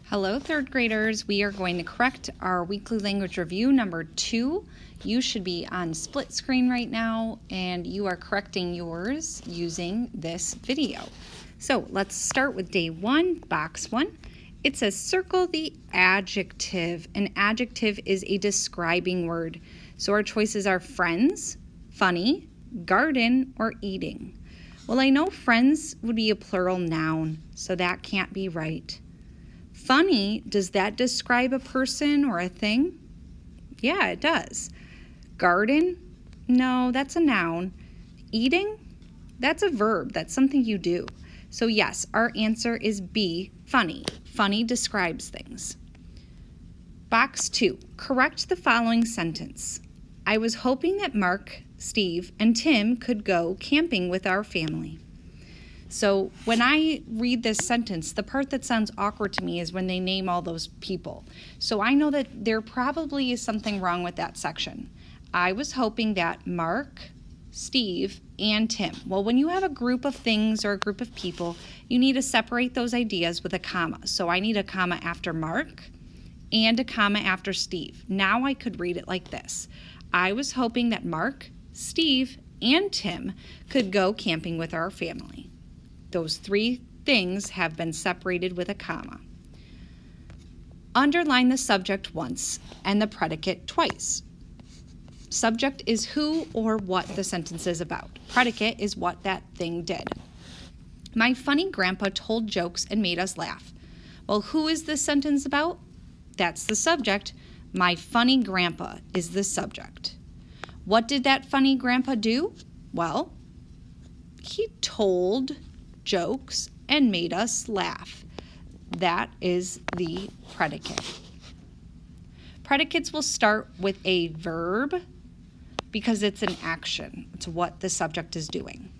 Hello, third graders. We are going to correct our weekly language review number 2. You should be on split screen right now, and you are correcting yours using this video. So let's start with day 1, box 1. It says circle the adjective. An adjective is a describing word. So our choices are friends, funny, garden, or eating. Well, I know friends would be a plural noun, so that can't be right. Funny, does that describe a person or a thing? Yeah, it does. Garden? No, that's a noun. Eating? That's a verb. That's something you do. So yes, our answer is B, funny. Funny describes things. Box 2, correct the following sentence. I was hoping that Mark, Steve, and Tim could go camping with our family. So when I read this sentence, the part that sounds awkward to me is when they name all those people. So I know that there probably is something wrong with that section. I was hoping that Mark, Steve, and Tim. Well, when you have a group of things or a group of people, you need to separate those ideas with a comma. So I need a comma after Mark and a comma after Steve. Now I could read it like this. I was hoping that Mark, Steve, and Tim could go camping with our family. Those 3 things have been separated with a comma. Underline the subject once and the predicate twice. Subject is who or what the sentence is about. Predicate is what that thing did. My funny grandpa told jokes and made us laugh. Well, who is this sentence about? That's the subject. My funny grandpa is the subject. What did that funny grandpa do? Well, he told jokes and made us laugh. That is the predicate. Predicates will start with a verb because it's an action. It's what the subject is doing.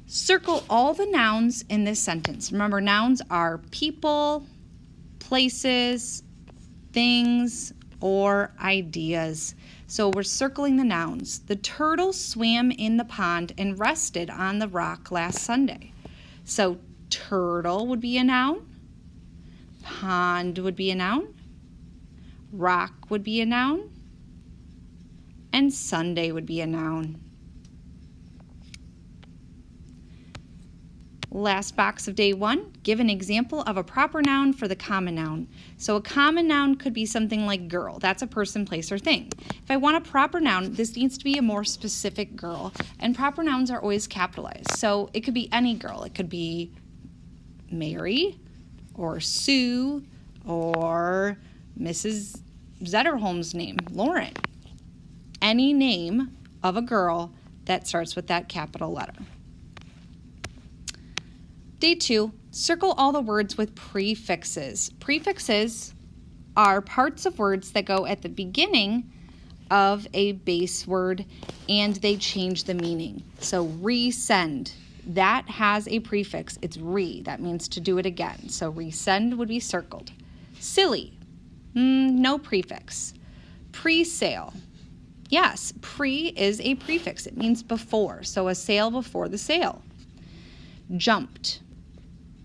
Circle all the nouns in this sentence. Remember, nouns are people, places, things, or ideas. So we're circling the nouns. The turtle swam in the pond and rested on the rock last Sunday. So turtle would be a noun. Pond would be a noun. Rock would be a noun. And Sunday would be a noun. Last box of day 1, give an example of a proper noun for the common noun. So a common noun could be something like girl. That's a person, place, or thing. If I want a proper noun, this needs to be a more specific girl. And proper nouns are always capitalized. So it could be any girl. It could be Mary or Sue or Mrs. Zetterholm's name, Lauren. Any name of a girl that starts with that capital letter. Day 2, circle all the words with prefixes. Prefixes are parts of words that go at the beginning of a base word and they change the meaning. So resend, that has a prefix. It's re, that means to do it again. So resend would be circled. Silly, no prefix. Pre-sale, yes, pre is a prefix. It means before, so a sale before the sale. Jumped.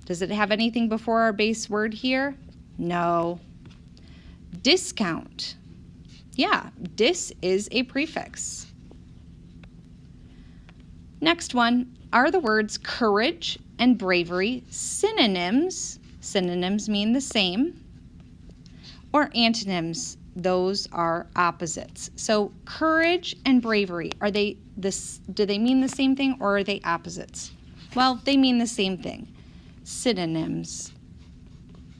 Does it have anything before our base word here? No. Discount. Yeah, dis is a prefix. Next one, are the words courage and bravery synonyms? Synonyms mean the same. Or antonyms, those are opposites. So courage and bravery, are they this? Do they mean the same thing or are they opposites? Well, they mean the same thing. Synonyms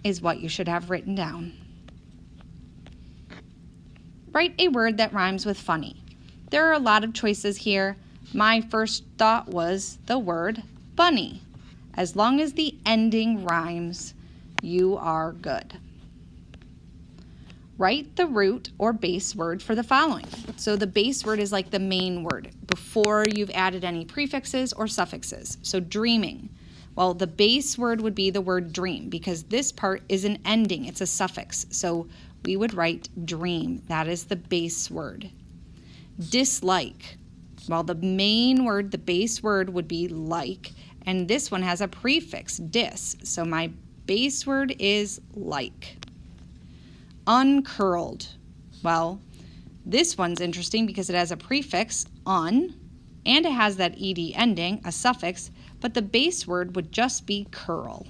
is what you should have written down. Write a word that rhymes with funny. There are a lot of choices here. My first thought was the word bunny. As long as the ending rhymes, you are good. Write the root or base word for the following. So the base word is like the main word before you've added any prefixes or suffixes. So dreaming. Well, the base word would be the word dream because this part is an ending. It's a suffix. So we would write dream. That is the base word. Dislike. Well, the main word, the base word would be like, and this one has a prefix, dis. So my base word is like. Uncurled. Well, this one's interesting because it has a prefix, un, and it has that ed ending, a suffix, but the base word would just be curl.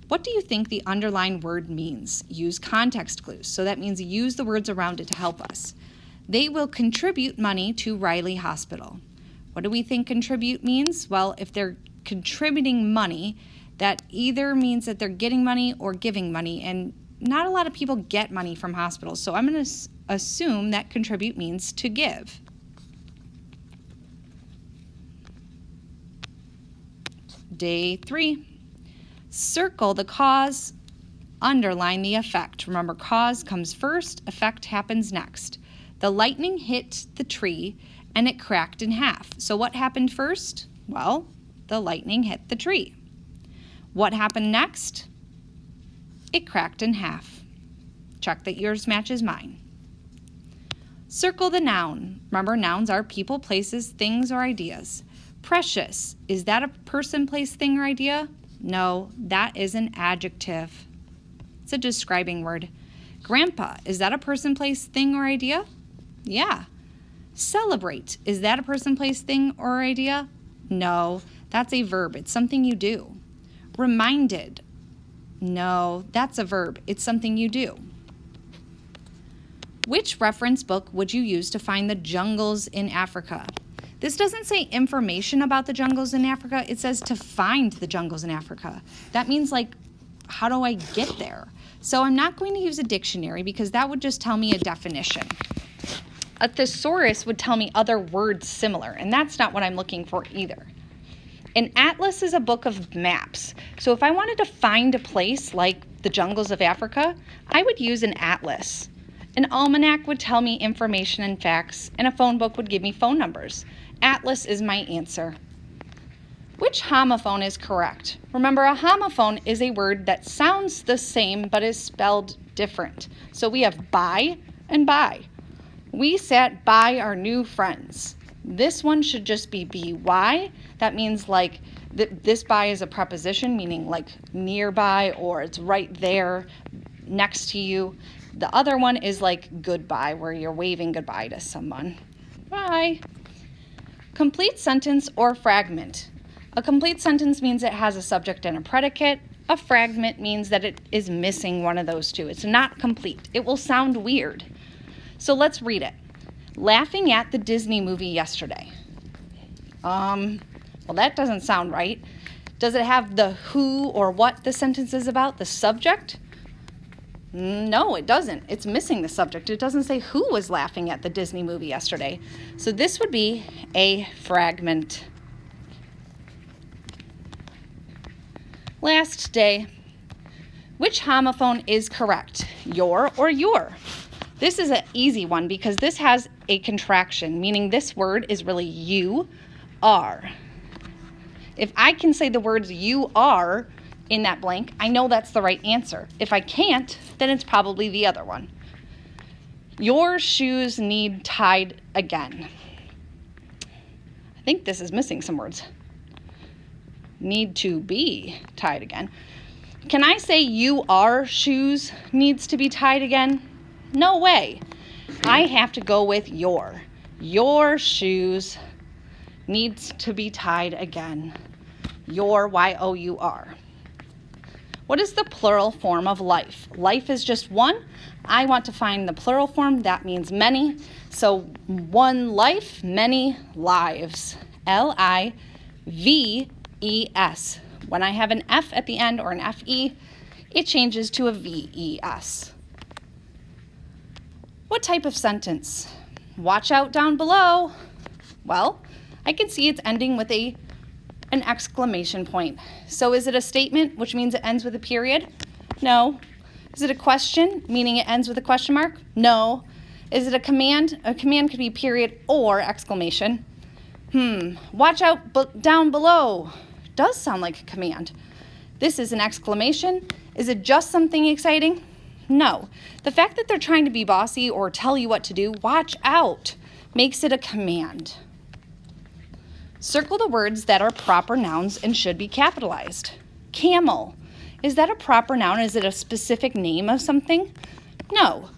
What do you think the underlined word means? Use context clues. So that means use the words around it to help us. They will contribute money to Riley Hospital. What do we think contribute means? Well, if they're contributing money, that either means that they're getting money or giving money, and not a lot of people get money from hospitals, so I'm going to assume that contribute means to give. Day 3. Circle the cause, underline the effect. Remember, cause comes first, effect happens next. The lightning hit the tree and it cracked in half. So what happened first? Well, the lightning hit the tree. What happened next? It cracked in half. Check that yours matches mine. Circle the noun. Remember, nouns are people, places, things, or ideas. Precious, is that a person, place, thing, or idea? No, that is an adjective. It's a describing word. Grandpa, is that a person, place, thing, or idea? Yeah. Celebrate, is that a person, place, thing, or idea? No, that's a verb. It's something you do. Reminded, no, that's a verb. It's something you do. Which reference book would you use to find the jungles in Africa? This doesn't say information about the jungles in Africa. It says to find the jungles in Africa. That means, like, how do I get there? So I'm not going to use a dictionary because that would just tell me a definition. A thesaurus would tell me other words similar, and that's not what I'm looking for either. An atlas is a book of maps. So if I wanted to find a place like the jungles of Africa, I would use an atlas. An almanac would tell me information and facts, and a phone book would give me phone numbers. Atlas is my answer. Which homophone is correct? Remember, a homophone is a word that sounds the same but is spelled different. So we have by and by. We sat by our new friends. This one should just be by. That means like this by is a preposition, meaning like nearby or it's right there next to you. The other one is like goodbye, where you're waving goodbye to someone. Bye. Complete sentence or fragment. A complete sentence means it has a subject and a predicate. A fragment means that it is missing one of those two. It's not complete. It will sound weird. So let's read it. Laughing at the Disney movie yesterday. Well, that doesn't sound right. Does it have the who or what the sentence is about, the subject? No, it doesn't. It's missing the subject. It doesn't say who was laughing at the Disney movie yesterday. So this would be a fragment. Last day. Which homophone is correct? Your or your? This is an easy one because this has a contraction, meaning this word is really you are. If I can say the words you are in that blank, I know that's the right answer. If I can't, then it's probably the other one. Your shoes need tied again. I think this is missing some words. Need to be tied again. Can I say you are shoes needs to be tied again? No way. I have to go with your. Your shoes needs to be tied again. Your, Y-O-U-R. What is the plural form of life? Life is just one. I want to find the plural form. That means many. So one life, many lives. L-I-V-E-S. When I have an F at the end or an F-E, it changes to a V-E-S. What type of sentence? Watch out down below. Well, I can see it's ending with an exclamation point. So is it a statement, which means it ends with a period? No. Is it a question, meaning it ends with a question mark? No. Is it a command? A command could be period or exclamation. Watch out down below. Does sound like a command. This is an exclamation. Is it just something exciting? No. The fact that they're trying to be bossy or tell you what to do, watch out, makes it a command. Circle the words that are proper nouns and should be capitalized. Camel. Is that a proper noun? Is it a specific name of something? No.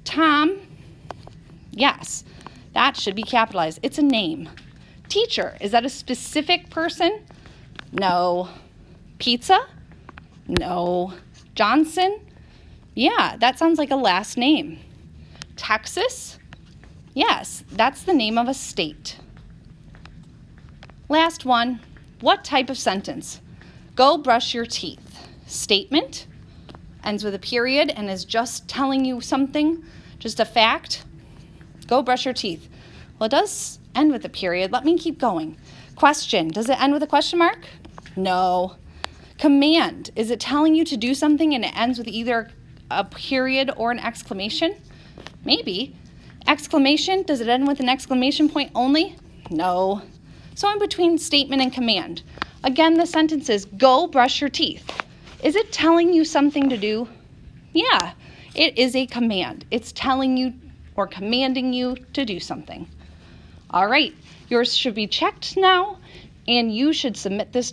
Tom. Yes. That should be capitalized. It's a name. Teacher. Is that a specific person? No. Pizza? No. Johnson? Yeah, that sounds like a last name. Texas? Yes, that's the name of a state. Last one. What type of sentence? Go brush your teeth. Statement. Ends with a period and is just telling you something, just a fact. Go brush your teeth. Well, it does end with a period. Let me keep going. Question. Does it end with a question mark? No. Command. Is it telling you to do something and it ends with either a period or an exclamation? Maybe. Exclamation. Does it end with an exclamation point only? No. So in between statement and command. Again, the sentence is, go brush your teeth. Is it telling you something to do? Yeah, it is a command. It's telling you or commanding you to do something. All right, yours should be checked now, and you should submit this to